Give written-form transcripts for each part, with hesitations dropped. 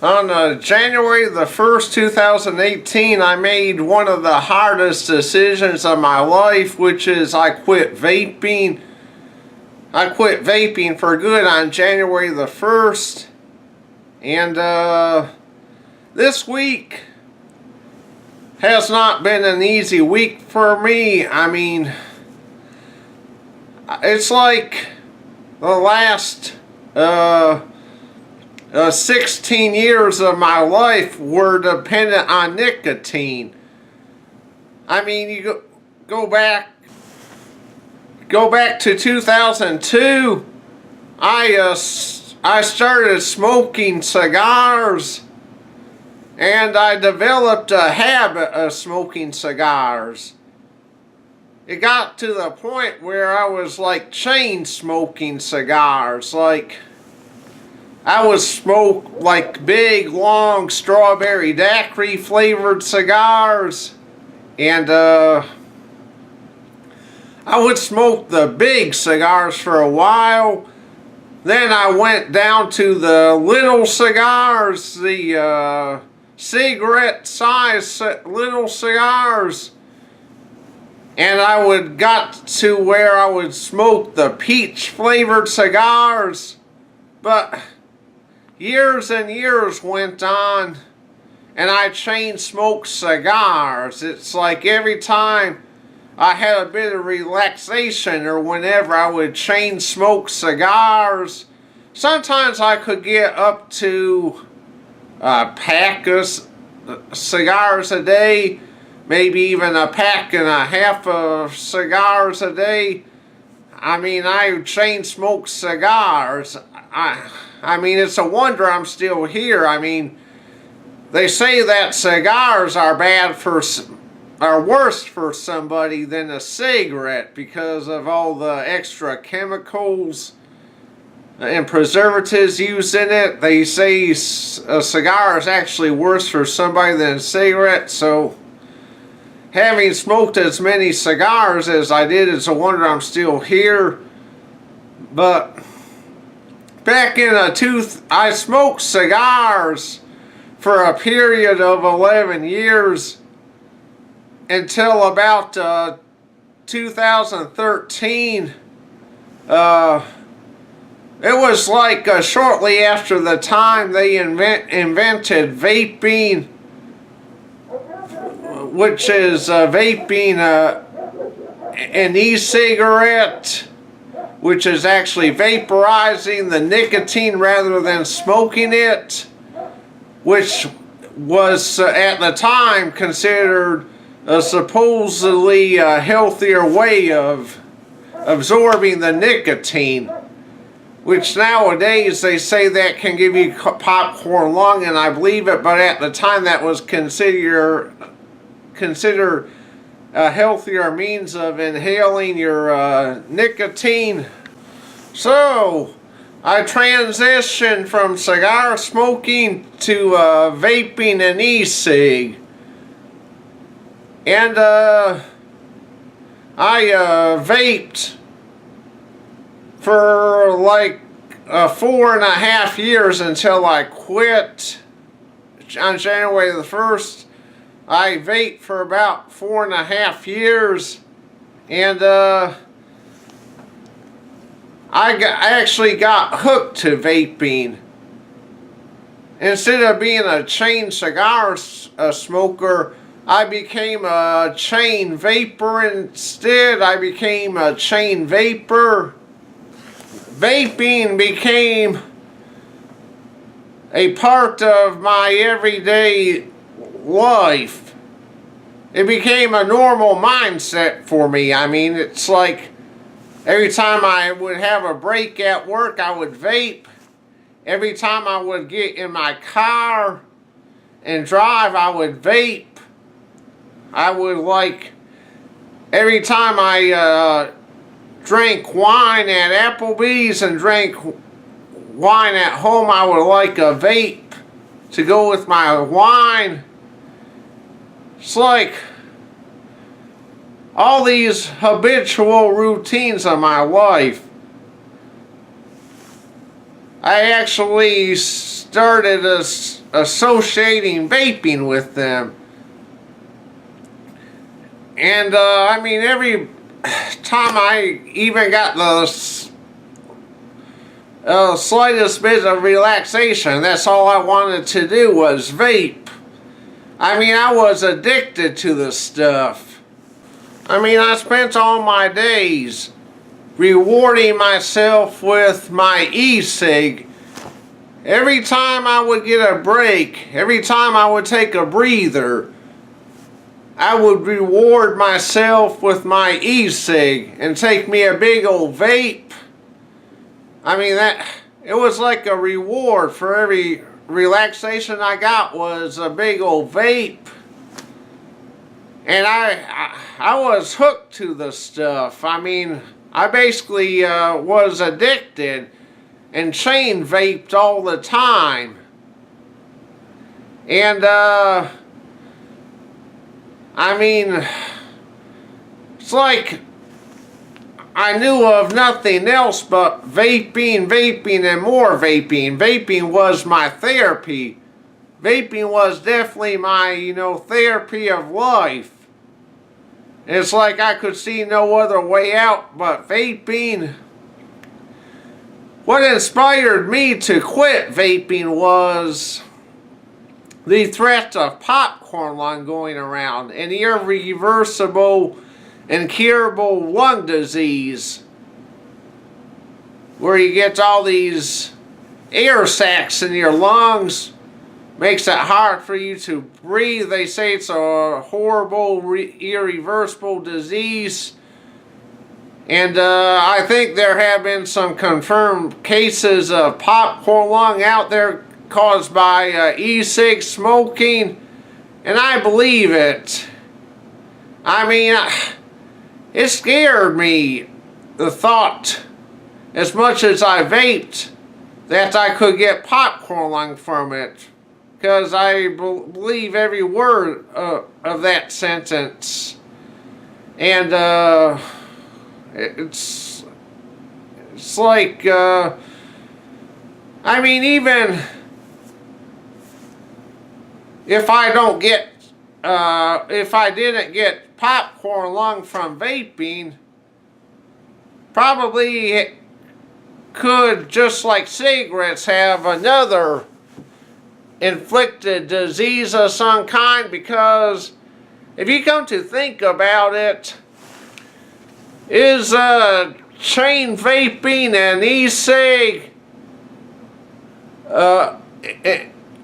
On January the 1st, 2018, I made one of the hardest decisions of my life, which is I quit vaping. I quit vaping for good on January the 1st. And this week has not been an easy week for me. I mean, it's like the last 16 years of my life were dependent on nicotine. I mean, you go back to 2002. I started smoking cigars, and I developed a habit of smoking cigars. It got to the point where I was like chain smoking cigars. Like, I would smoke like big, long strawberry daiquiri flavored cigars, and I would smoke the big cigars for a while. Then I went down to the little cigars, the cigarette size little cigars, and I got to where I would smoke the peach flavored cigars. But years and years went on, and I chain smoked cigars. It's like every time I had a bit of relaxation or whenever I would chain smoke cigars, sometimes I could get up to a pack of cigars a day, maybe even a pack and a half of cigars a day. I mean, I chain smoke cigars. I mean, it's a wonder I'm still here. I mean, they say that cigars are worse for somebody than a cigarette because of all the extra chemicals and preservatives used in it. They say a cigar is actually worse for somebody than a cigarette. So, having smoked as many cigars as I did, it's a wonder I'm still here. But back in I smoked cigars for a period of 11 years until about 2013. It was like shortly after the time they invented vaping, which is vaping an e-cigarette, which is actually vaporizing the nicotine rather than smoking it, which was at the time considered a supposedly healthier way of absorbing the nicotine, which nowadays they say that can give you popcorn lung, and I believe it, but at the time that was considered a healthier means of inhaling your nicotine. So I transitioned from cigar smoking to vaping an e-cig, and I vaped for like 4.5 years until I quit on January the 1st. I vaped for about 4.5 years, and I actually got hooked to vaping. Instead of being a chain cigar smoker, I became a chain vapor. Instead, I became a chain vapor. Vaping became a part of my everyday life. It became a normal mindset for me. I mean, it's like every time I would have a break at work, I would vape. Every time I would get in my car and drive, I would vape. I would every time I drank wine at Applebee's and drank wine at home, I would like a vape to go with my wine. It's like all these habitual routines of my life. I actually started associating vaping with them. And I mean, every time I even got the slightest bit of relaxation, that's all I wanted to do was vape. I mean, I was addicted to the stuff. I mean, I spent all my days rewarding myself with my e-cig. Every time I would get a break, every time I would take a breather, I would reward myself with my e-cig and take me a big old vape. I mean, it was like a reward for every relaxation I got was a big old vape. And I was hooked to the stuff. I mean, I basically was addicted and chain vaped all the time. And I mean, it's like I knew of nothing else but vaping, vaping, and more vaping. Vaping was my therapy. Vaping was definitely my, therapy of life. It's like I could see no other way out but vaping. What inspired me to quit vaping was the threat of popcorn lung going around, an irreversible, incurable lung disease, where you get all these air sacs in your lungs, makes it hard for you to breathe. They say it's a horrible, irreversible disease. And I think there have been some confirmed cases of popcorn lung out there caused by e-cig smoking, and I believe it. I mean, it scared me, the thought, as much as I vaped, that I could get popcorn lung from it, because I believe every word of that sentence. And it's like, I mean, even if I don't get, if I didn't get popcorn lung from vaping, probably it could, just like cigarettes, have another inflicted disease of some kind, because if you come to think about it, is chain vaping and e-cig,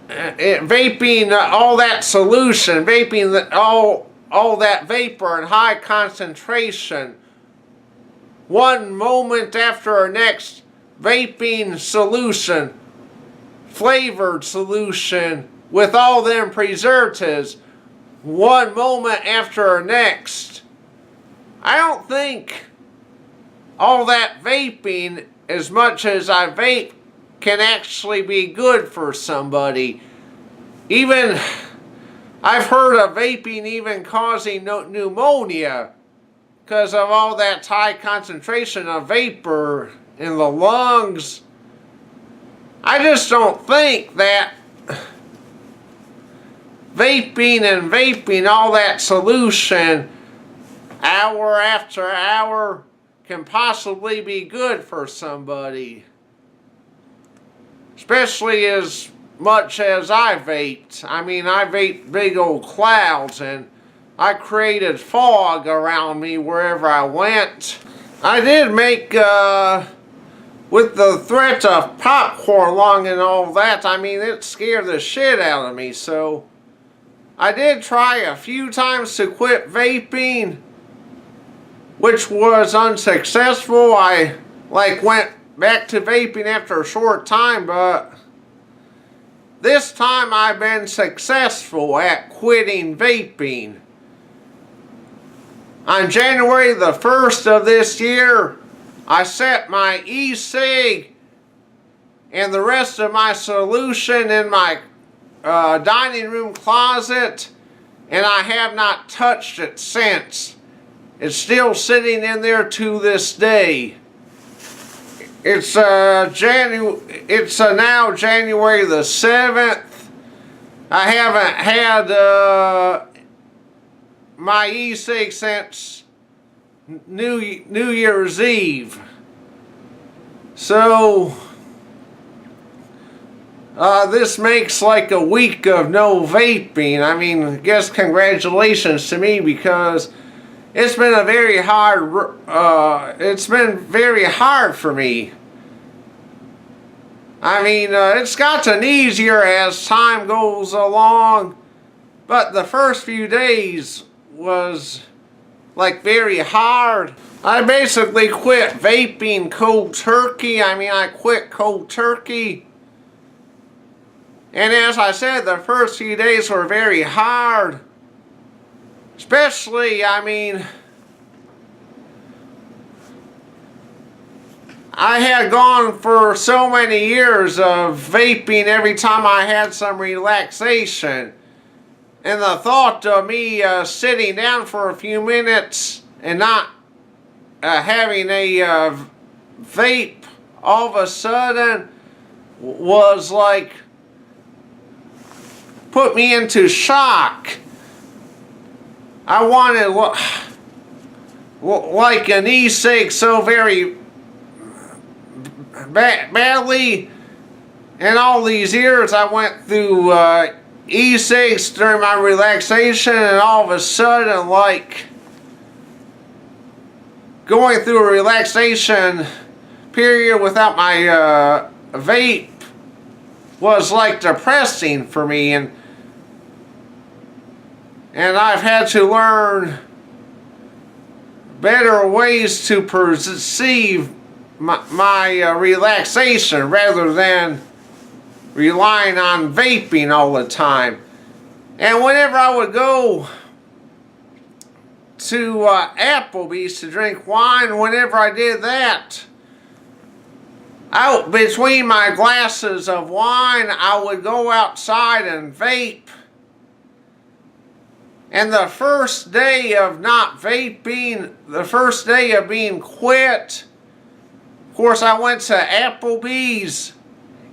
vaping all that solution, vaping all that vapor in high concentration, one moment after our next, vaping solution, flavored solution with all them preservatives, one moment after our next. I don't think all that vaping, as much as I vape, can actually be good for somebody. Even, I've heard of vaping even causing pneumonia because of all that high concentration of vapor in the lungs. I just don't think that vaping all that solution hour after hour can possibly be good for somebody. Especially as much as I vaped. I mean, I vaped big old clouds and I created fog around me wherever I went. I did make, with the threat of popcorn lung and all that, I mean, it scared the shit out of me. So I did try a few times to quit vaping, which was unsuccessful. I went back to vaping after a short time, but this time I've been successful at quitting vaping. On January the 1st of this year, I set my e-cig and the rest of my solution in my dining room closet, and I have not touched it since. It's still sitting in there to this day. It's now January the 7th, I haven't had my e-cig since New Year's Eve. So this makes like a week of no vaping. I mean, I guess congratulations to me, because it's been a very hard, it's been very hard for me. I mean, it's gotten easier as time goes along, but the first few days was like very hard. I basically quit vaping cold turkey. I mean, I quit cold turkey. And as I said, the first few days were very hard. Especially, I mean, I had gone for so many years of vaping every time I had some relaxation. And the thought of me sitting down for a few minutes and not having a vape all of a sudden was like, put me into shock. I wanted like an e-cig so very badly. In all these years I went through e-cigs during my relaxation, and all of a sudden, like, going through a relaxation period without my vape was like depressing for me, and I've had to learn better ways to perceive my relaxation rather than relying on vaping all the time. And whenever I would go to Applebee's to drink wine, whenever I did that, out between my glasses of wine, I would go outside and vape. And the first day of not vaping, the first day of being quit, of course I went to Applebee's,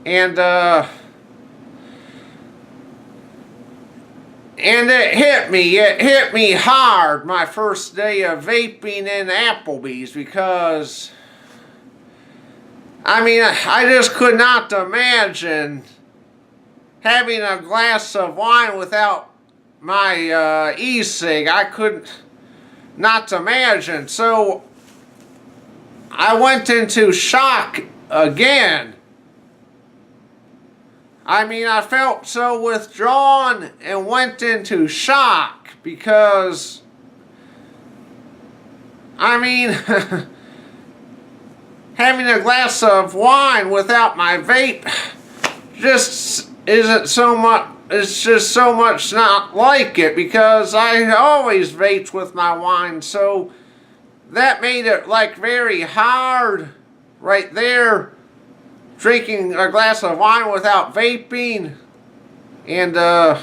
and it hit me hard my first day of vaping in Applebee's, because I mean, I just could not imagine having a glass of wine without my e-cig. I could not imagine. So I went into shock again. I mean, I felt so withdrawn and went into shock because, I mean, having a glass of wine without my vape just isn't so much, it's just so much not like it, because I always vaped with my wine, so that made it like very hard right there, drinking a glass of wine without vaping. And I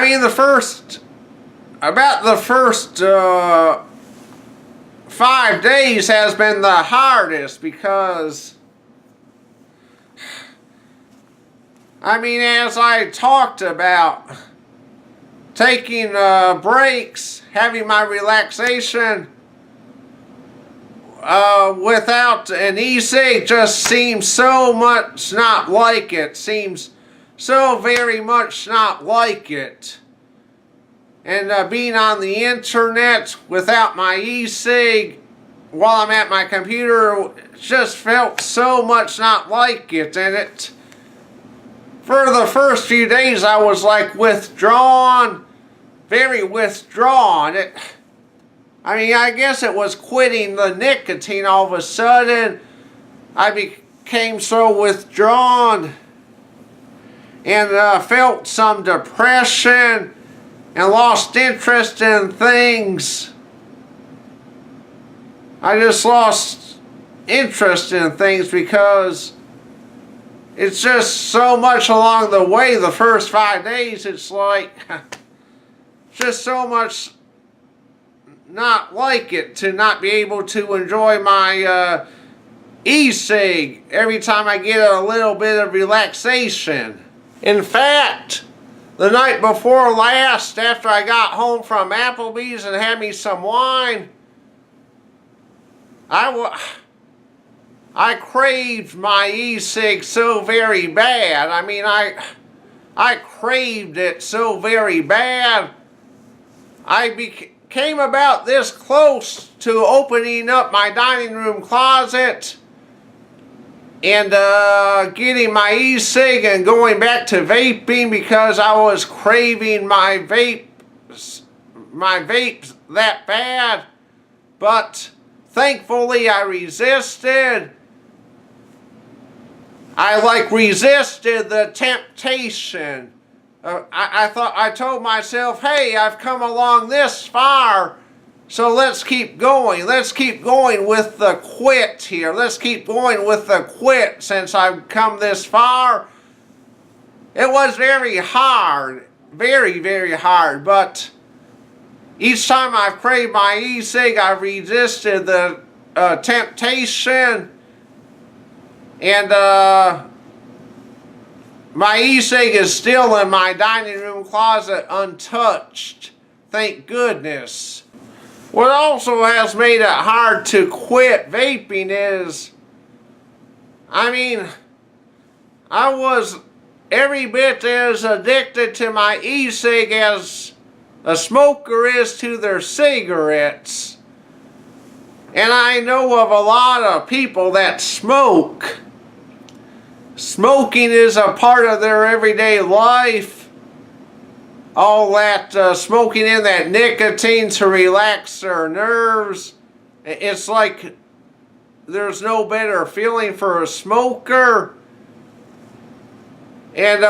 mean, about the first 5 days has been the hardest, because I mean, as I talked about, taking breaks, having my relaxation without an e-cig just seems so much not like it. Seems so very much not like it. And being on the internet without my e-cig while I'm at my computer just felt so much not like it. And it, for the first few days, I was like withdrawn, very withdrawn. I mean, I guess it was quitting the nicotine. All of a sudden, I became so withdrawn and felt some depression and lost interest in things. I just lost interest in things because it's just so much along the way. The first 5 days, it's like just so much not like it to not be able to enjoy my e-cig every time I get a little bit of relaxation. In fact, the night before last, after I got home from Applebee's and had me some wine, I craved my e-cig so very bad. I mean, I craved it so very bad. I became about this close to opening up my dining room closet and getting my e-cig and going back to vaping because I was craving my vapes that bad. But thankfully I resisted. I resisted the temptation. I told myself, hey, I've come along this far, so let's keep going. Let's keep going with the quit here. Let's keep going with the quit since I've come this far. It was very hard, very, very hard, but each time I've craved my e-cig, I've resisted the temptation, and my e-cig is still in my dining room closet untouched. Thank goodness. What also has made it hard to quit vaping is, I mean, I was every bit as addicted to my e-cig as a smoker is to their cigarettes. And I know of a lot of people that smoke. Smoking is a part of their everyday life. All that smoking in that nicotine to relax their nerves. It's like there's no better feeling for a smoker. And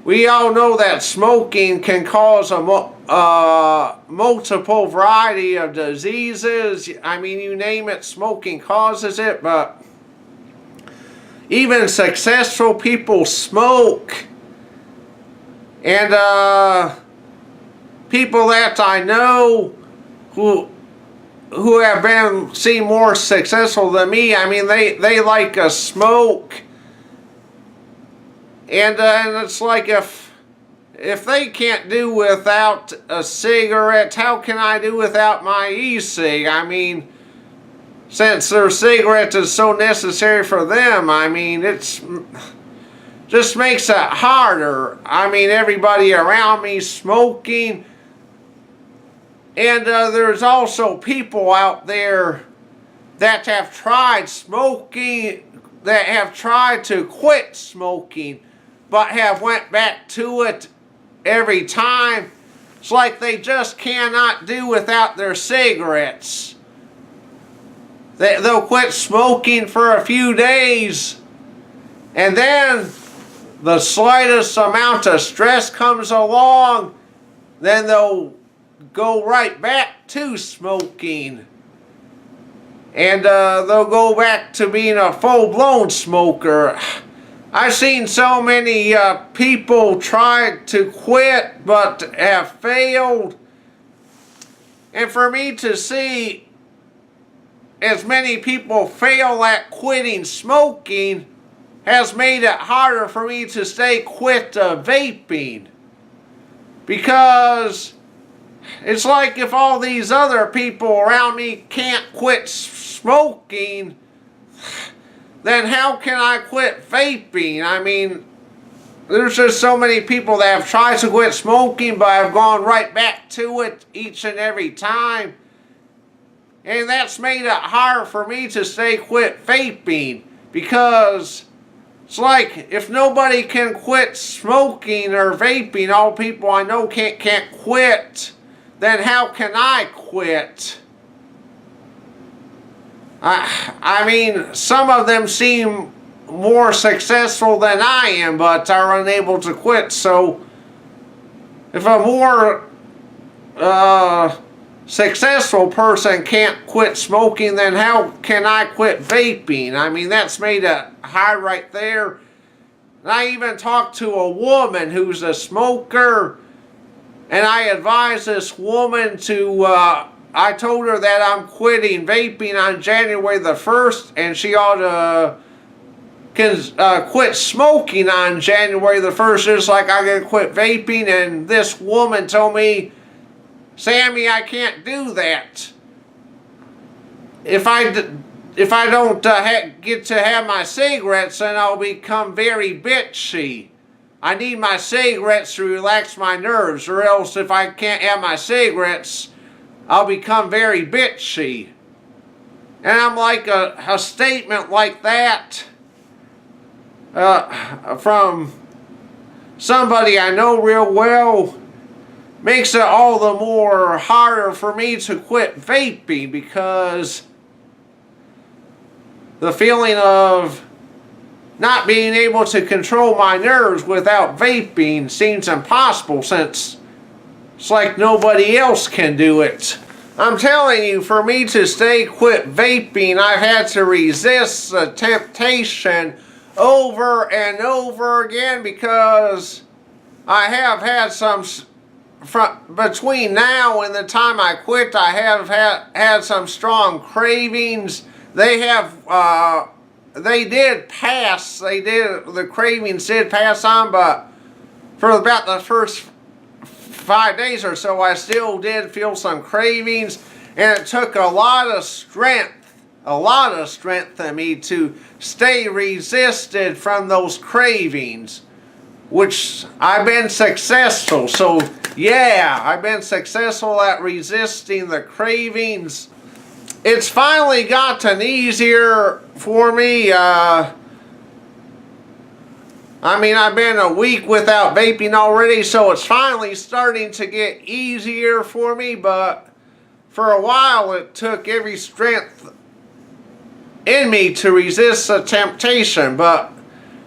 we all know that smoking can cause a multiple variety of diseases. I mean, you name it, smoking causes it, but even successful people smoke. And people that I know who have been seen more successful than me, I mean, they like a smoke. And it's like if they can't do without a cigarette, how can I do without my e-cig? I mean, since their cigarette is so necessary for them, I mean, it's just makes it harder. I mean, everybody around me smoking. And there's also people out there that have tried smoking, that have tried to quit smoking, but have went back to it every time. It's like they just cannot do without their cigarettes. They'll quit smoking for a few days, and then the slightest amount of stress comes along, then they'll go right back to smoking. And they'll go back to being a full-blown smoker. I've seen so many people try to quit but have failed. And for me to see as many people fail at quitting smoking has made it harder for me to stay quit vaping. Because it's like if all these other people around me can't quit smoking, then how can I quit vaping? I mean, there's just so many people that have tried to quit smoking but have gone right back to it each and every time. And that's made it hard for me to stay quit vaping, because it's like if nobody can quit smoking or vaping, all people I know can't quit, then how can I quit? I mean, some of them seem more successful than I am, but are unable to quit. So if a more successful person can't quit smoking, then how can I quit vaping? I mean, that's made it hard right there. And I even talked to a woman who's a smoker, and I advised this woman to, I told her that I'm quitting vaping on January the 1st, and she ought to can quit smoking on January the 1st, just like I can quit vaping. And this woman told me, Sammy, I can't do that. If I don't get to have my cigarettes, then I'll become very bitchy. I need my cigarettes to relax my nerves, or else if I can't have my cigarettes, I'll become very bitchy. And I'm like, a statement like that from somebody I know real well makes it all the more harder for me to quit vaping, because the feeling of not being able to control my nerves without vaping seems impossible, since it's like nobody else can do it. I'm telling you, for me to quit vaping, I've had to resist the temptation over and over again, because I have had some, between now and the time I quit, I have had some strong cravings. The cravings did pass on, but for about the first 5 days or so, I still did feel some cravings, and it took a lot of strength in me to stay resisted from those cravings, which I've been successful. So yeah, I've been successful at resisting the cravings. It's finally gotten easier for me. I've been a week without vaping already, so it's finally starting to get easier for me, but for a while it took every strength in me to resist the temptation, but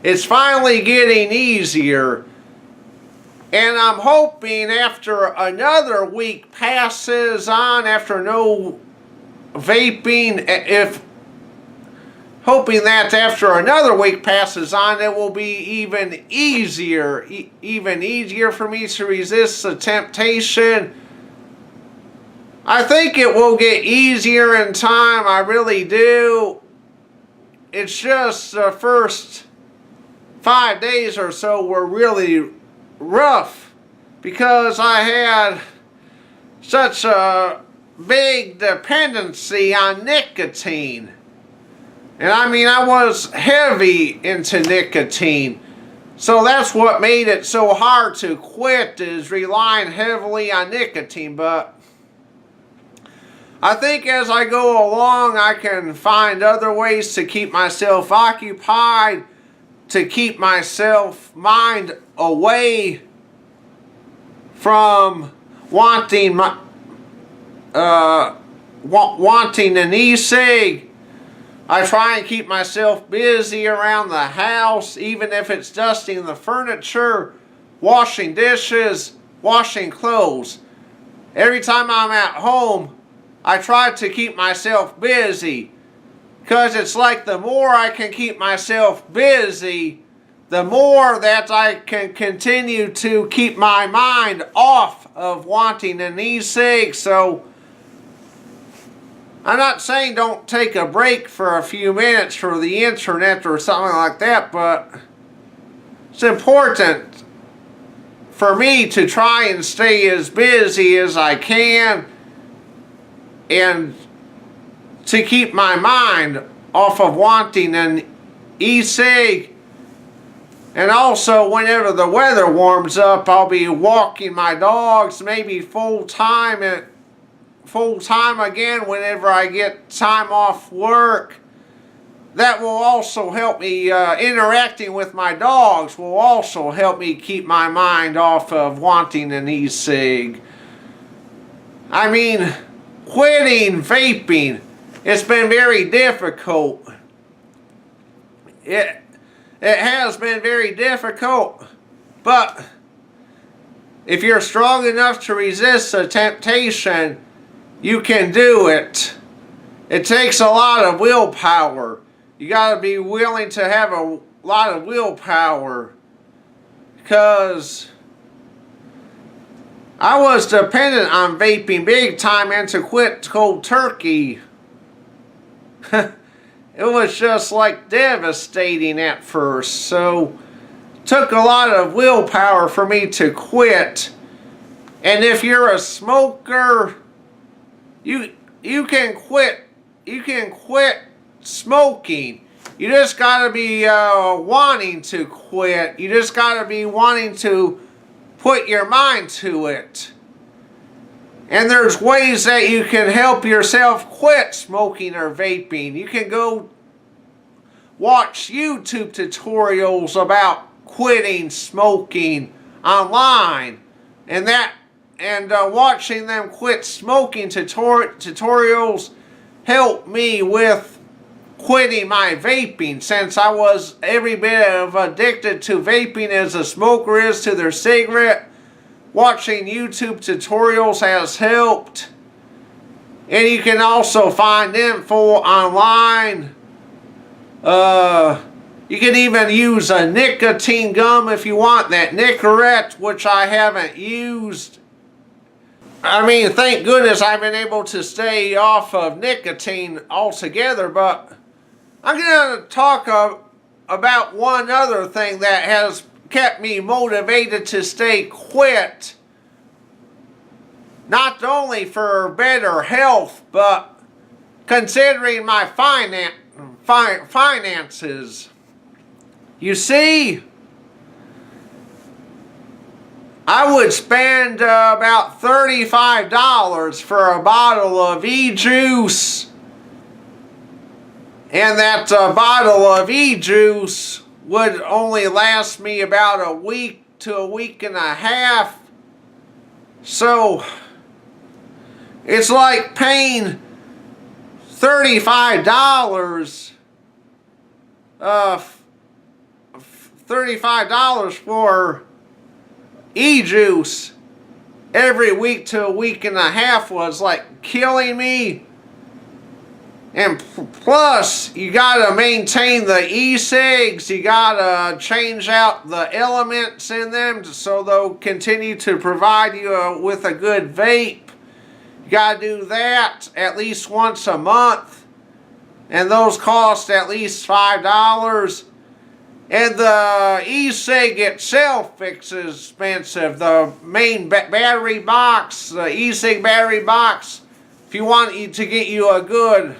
it's finally getting easier. And I'm hoping after another week passes on, after no vaping, hoping that after another week passes on, it will be even easier for me to resist the temptation. I think it will get easier in time, I really do. It's just the first 5 days or so were really rough, because I had such a big dependency on nicotine. And I was heavy into nicotine. So that's what made it so hard to quit, is relying heavily on nicotine. But I think as I go along, I can find other ways to keep myself occupied, to keep myself mind away from wanting an e-cig. I try and keep myself busy around the house, even if it's dusting the furniture, washing dishes, washing clothes. Every time I'm at home, I try to keep myself busy, because it's like the more I can keep myself busy, the more that I can continue to keep my mind off of wanting an e-cig. So I'm not saying don't take a break for a few minutes for the internet or something like that, but it's important for me to try and stay as busy as I can, and to keep my mind off of wanting an e-cig. And also, whenever the weather warms up, I'll be walking my dogs, maybe full time again whenever I get time off work. That will also help me, interacting with my dogs will also help me keep my mind off of wanting an e-cig. Quitting vaping, it's been very difficult. It has been very difficult, but if you're strong enough to resist the temptation, you can do it. It takes a lot of willpower. You gotta be willing to have a lot of willpower, because I was dependent on vaping big time, and to quit cold turkey it was just like devastating at first. So it took a lot of willpower for me to quit. And if you're a smoker, you can quit. You can quit smoking. You just gotta be wanting to quit. You just gotta be wanting to put your mind to it. And there's ways that you can help yourself quit smoking or vaping. You can go watch YouTube tutorials about quitting smoking online, and watching them quit smoking tutorials helped me with quitting my vaping, since I was every bit of addicted to vaping as a smoker is to their cigarette. Watching YouTube tutorials has helped. And you can also find info online. You can even use a nicotine gum if you want, that Nicorette, which I haven't used. I mean, thank goodness I've been able to stay off of nicotine altogether, but I'm going to talk about one other thing that has kept me motivated to stay quit. Not only for better health, but considering my finances. You see, I would spend about $35 for a bottle of e-juice. And that bottle of e-juice would only last me about a week to a week and a half. So it's like paying $35 for e-juice every week to a week and a half was like killing me. And plus, you gotta maintain the e-cigs, you gotta change out the elements in them so they'll continue to provide you with a good vape. You gotta do that at least once a month, and those cost at least $5. And the e-cig itself is expensive. The main battery box, the e-cig battery box, if you want to get you a good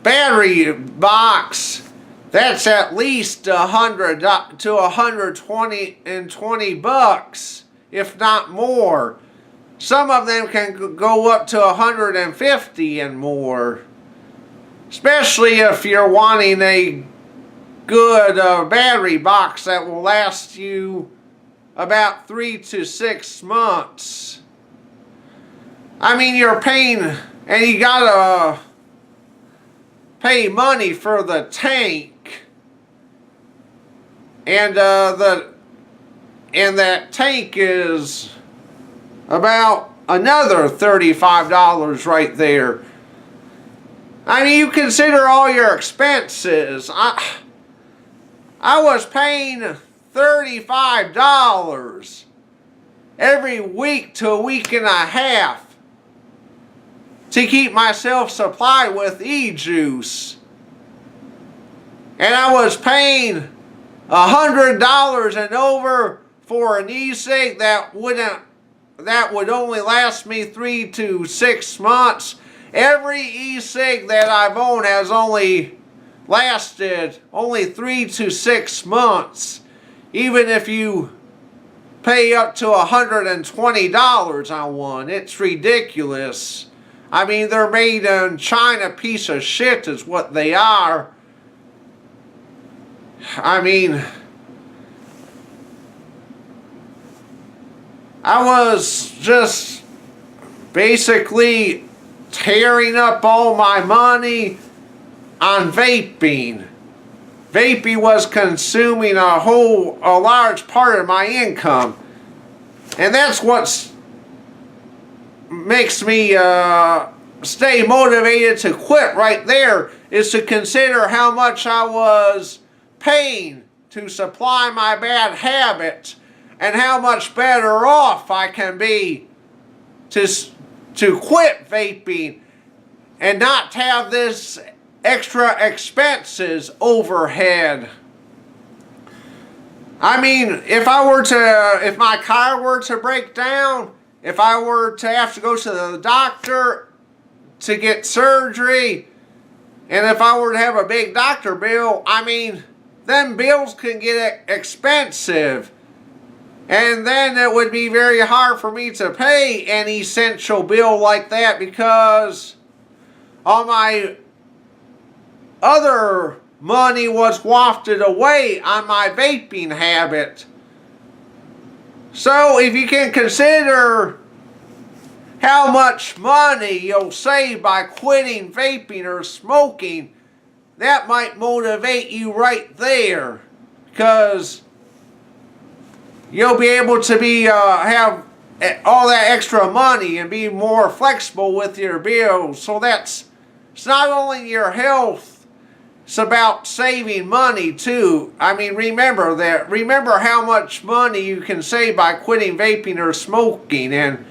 battery box, that's at least $100 to $120, if not more. Some of them can go up to $150 and more, especially if you're wanting a good battery box that will last you about 3 to 6 months. I mean, you're paying, and you gotta pay money for the tank, and that tank is about another $35 right there. I mean, you consider all your expenses. I was paying $35 every week to a week and a half to keep myself supplied with e-juice. And I was paying $100 and over for an e-cig that would only last me 3 to 6 months. Every e-cig that I've owned has only lasted 3 to 6 months. Even if you pay up to $120 on one, it's ridiculous. I mean, they're made in China, piece of shit is what they are. I mean, I was just basically tearing up all my money on vaping. Vaping was consuming a large part of my income. And that's what makes me stay motivated to quit right there, is to consider how much I was paying to supply my bad habit, and how much better off I can be to quit vaping and not have this extra expenses overhead. I mean, if my car were to break down, if I were to have to go to the doctor to get surgery, and if I were to have a big doctor bill, I mean, them bills can get expensive. And then it would be very hard for me to pay an essential bill like that because all my other money was wafted away on my vaping habit. So if you can consider how much money you'll save by quitting vaping or smoking, that might motivate you right there, because you'll be able to have all that extra money and be more flexible with your bills. So it's not only your health, it's about saving money too. I mean, remember how much money you can save by quitting vaping or smoking. And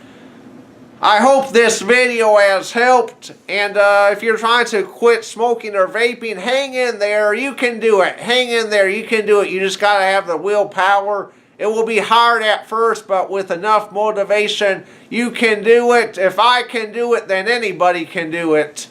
I hope this video has helped. And if you're trying to quit smoking or vaping, hang in there. You can do it. Hang in there. You can do it. You just got to have the willpower. It will be hard at first, but with enough motivation, you can do it. If I can do it, then anybody can do it.